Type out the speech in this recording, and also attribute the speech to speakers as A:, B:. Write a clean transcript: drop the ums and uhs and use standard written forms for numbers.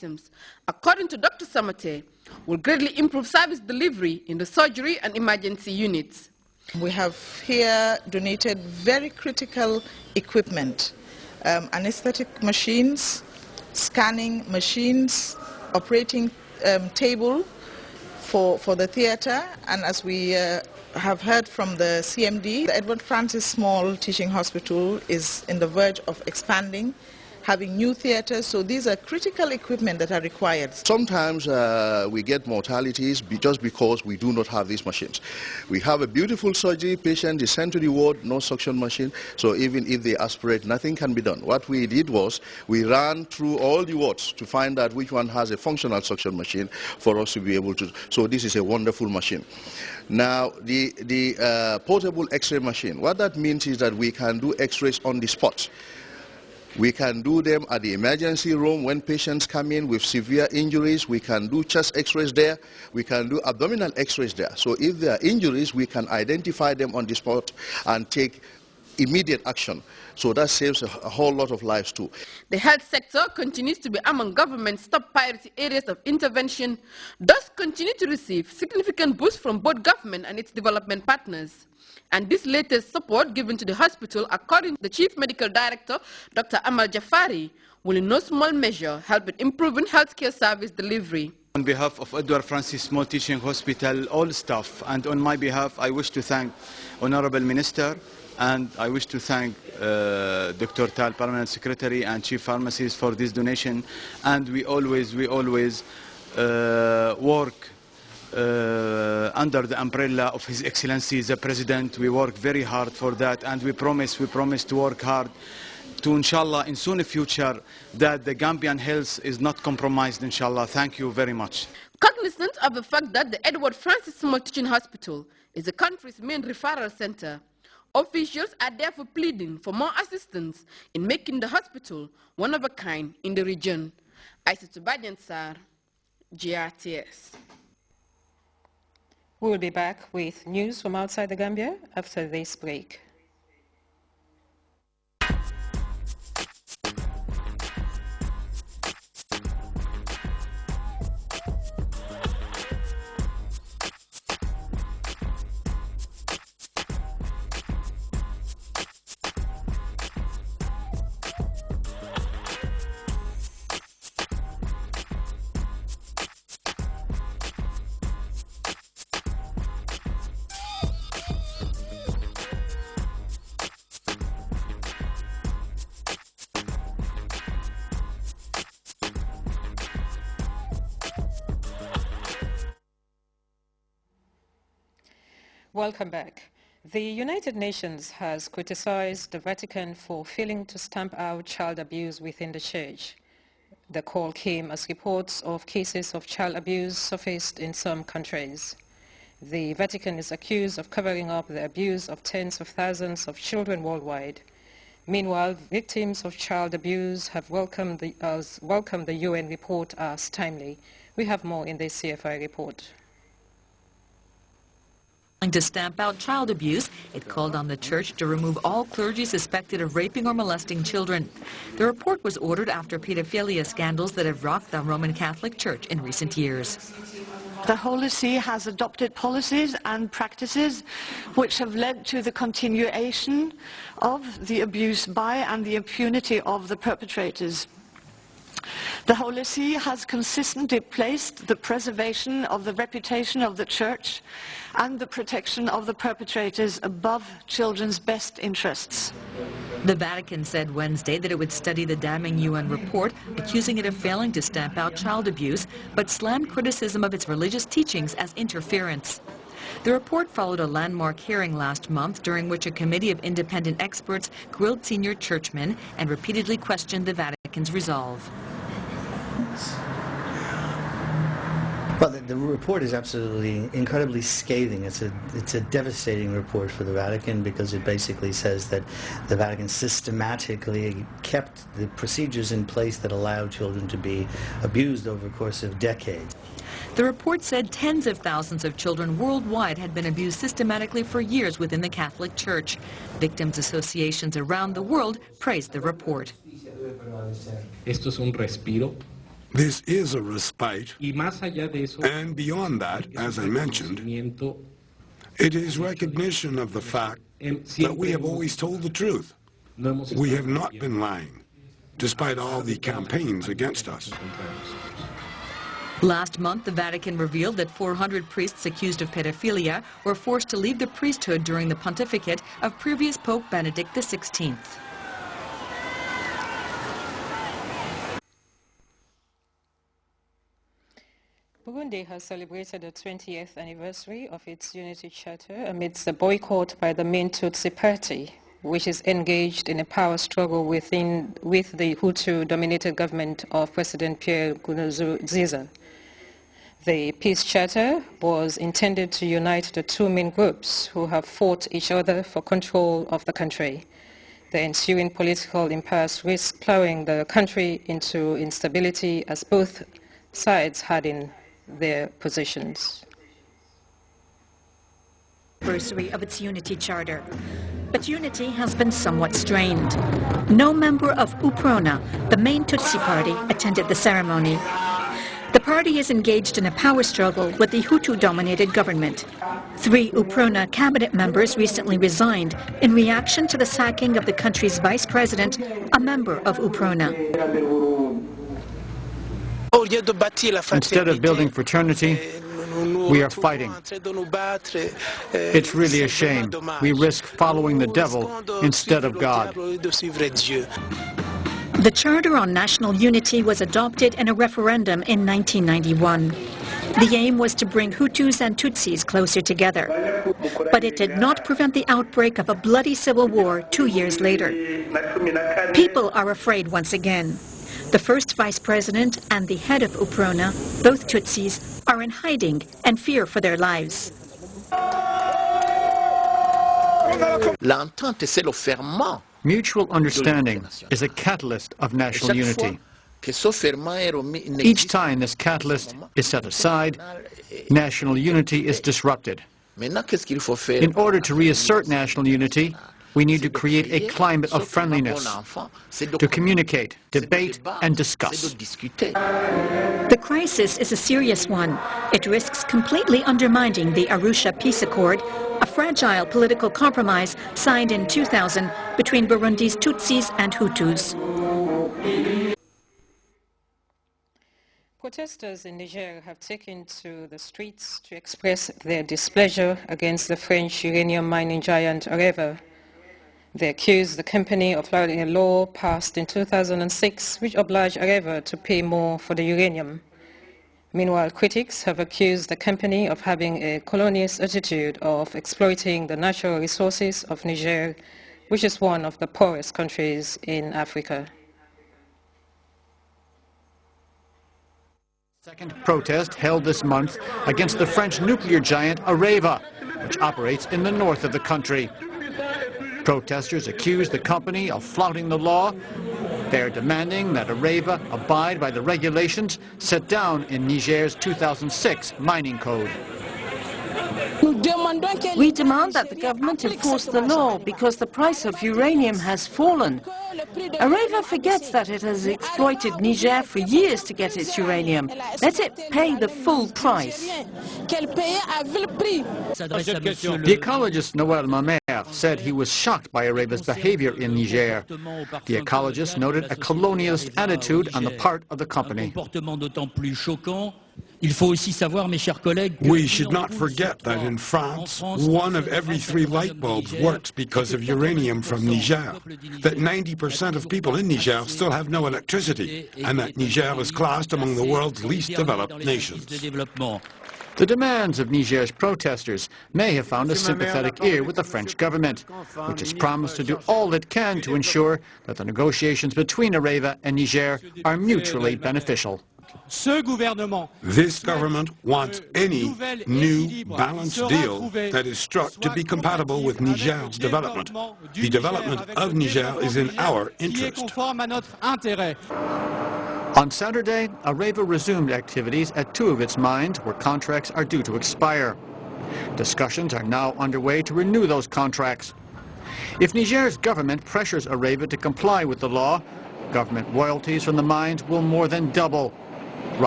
A: items, according to Dr. Samate, will greatly improve service delivery in the surgery and emergency units.
B: We have here donated very critical equipment, anesthetic machines, scanning machines, operating table for the theatre, and as we have heard from the CMD, the Edward Francis Small Teaching Hospital is in the verge of expanding, having new theatres, so these are critical equipment that are required.
C: Sometimes we get mortalities just because we do not have these machines. We have a beautiful surgery, patient is sent to the ward, no suction machine, so even if they aspirate, nothing can be done. What we did was we ran through all the wards to find out which one has a functional suction machine for us to be able to, so this is a wonderful machine. Now, the portable X-ray machine, what that means is that we can do X-rays on the spot. We can do them at the emergency room when patients come in with severe injuries. We can do chest x-rays there. We can do abdominal x-rays there. So if there are injuries, we can identify them on the spot and take immediate action. So that saves a whole lot of lives too.
A: The health sector continues to be among government's top priority areas of intervention, thus continue to receive significant boosts from both government and its development partners. And this latest support given to the hospital, according to the Chief Medical Director, Dr. Amal Jafari, will in no small measure help in improving healthcare service delivery.
D: On behalf of Edward Francis Small Teaching Hospital, all staff, and on my behalf, I wish to thank Honorable Minister, and I wish to thank Dr. Tal, Permanent Secretary and Chief Pharmacist for this donation. And we always work under the umbrella of His Excellency the President. We work very hard for that, and we promise to work hard to, inshallah, in soon future, that the Gambian health is not compromised, inshallah. Thank you very much.
A: Cognizant of the fact that the Edward Francis Small Teaching Hospital is the country's main referral center, officials are therefore pleading for more assistance in making the hospital one of a kind in the region. Aissatou Badian Sarr, Grts.
E: We will be back with news from outside the Gambia after this break. Welcome back. The United Nations has criticized the Vatican for failing to stamp out child abuse within the church. The call came as reports of cases of child abuse surfaced in some countries. The Vatican is accused of covering up the abuse of tens of thousands of children worldwide. Meanwhile, victims of child abuse have welcomed the UN report as timely. We have more in this CFI report.
F: To stamp out child abuse, it called on the church to remove all clergy suspected of raping or molesting children. The report was ordered after pedophilia scandals that have rocked the Roman Catholic Church in recent years.
G: The Holy See has adopted policies and practices which have led to the continuation of the abuse by and the impunity of the perpetrators. The Holy See has consistently placed the preservation of the reputation of the Church and the protection of the perpetrators above children's best interests.
F: The Vatican said Wednesday that it would study the damning UN report, accusing it of failing to stamp out child abuse, but slammed criticism of its religious teachings as interference. The report followed a landmark hearing last month during which a committee of independent experts grilled senior churchmen and repeatedly questioned the Vatican's resolve.
H: Well, the report is absolutely incredibly scathing. It's a devastating report for the Vatican because it basically says that the Vatican systematically kept the procedures in place that allow children to be abused over the course of decades.
F: The report said tens of thousands of children worldwide had been abused systematically for years within the Catholic Church. Victims' associations around the world praised the report.
I: Esto es un respiro This is a respite, and beyond that, as I mentioned, it is recognition of the fact that we have always told the truth. We have not been lying, despite all the campaigns against us.
F: Last month, the Vatican revealed that 400 priests accused of pedophilia were forced to leave the priesthood during the pontificate of previous Pope Benedict XVI.
E: Burundi has celebrated the 20th anniversary of its Unity Charter amidst a boycott by the main Tutsi party, which is engaged in a power struggle with the Hutu-dominated government of President Pierre Nkurunziza. The Peace Charter was intended to unite the two main groups who have fought each other for control of the country. The ensuing political impasse risks plowing the country into instability as both sides had in their positions.
J: Anniversary of its Unity Charter. But unity has been somewhat strained. No member of UPRONA, the main Tutsi party, attended the ceremony. The party is engaged in a power struggle with the Hutu-dominated government. 3 UPRONA cabinet members recently resigned in reaction to the sacking of the country's vice president, a member of UPRONA.
K: Instead of building fraternity, we are fighting. It's really a shame. We risk following the devil instead of God.
J: The Charter on National Unity was adopted in a referendum in 1991. The aim was to bring Hutus and Tutsis closer together. But it did not prevent the outbreak of a bloody civil war 2 years later. People are afraid once again. The first vice president and the head of UPRONA, both Tutsis, are in hiding and fear for their lives.
K: Mutual understanding is a catalyst of national unity. Each time this catalyst is set aside, national unity is disrupted. In order to reassert national unity, we need to create a climate of friendliness, to communicate, debate, and discuss.
J: The crisis is a serious one. It risks completely undermining the Arusha Peace Accord, a fragile political compromise signed in 2000 between Burundi's Tutsis and Hutus.
E: Protesters in Niger have taken to the streets to express their displeasure against the French uranium mining giant Areva. They accuse the company of flouting a law passed in 2006 which obliged Areva to pay more for the uranium. Meanwhile, critics have accused the company of having a colonialist attitude of exploiting the natural resources of Niger, which is one of the poorest countries in Africa.
K: Second protest held this month against the French nuclear giant Areva, which operates in the north of the country. Protesters accuse the company of flouting the law. They are demanding that Areva abide by the regulations set down in Niger's 2006 mining code.
L: We demand that the government enforce the law because the price of uranium has fallen. Areva forgets that it has exploited Niger for years to get its uranium. Let it pay the full price.
K: The ecologist Noël Mamère said he was shocked by Areva's behavior in Niger. The ecologist noted a colonialist attitude on the part of the company.
I: We should not forget that in France, 1 of every 3 light bulbs works because of uranium from Niger, that 90% of people in Niger still have no electricity, and that Niger is classed among the world's least developed nations.
K: The demands of Niger's protesters may have found a sympathetic ear with the French government, which has promised to do all it can to ensure that the negotiations between Areva and Niger are mutually beneficial.
I: This government wants any new balanced deal that is struck to be compatible with Niger's development. The development of Niger is in our interest.
K: On Saturday, Areva resumed activities at 2 of its mines where contracts are due to expire. Discussions are now underway to renew those contracts. If Niger's government pressures Areva to comply with the law, government royalties from the mines will more than double.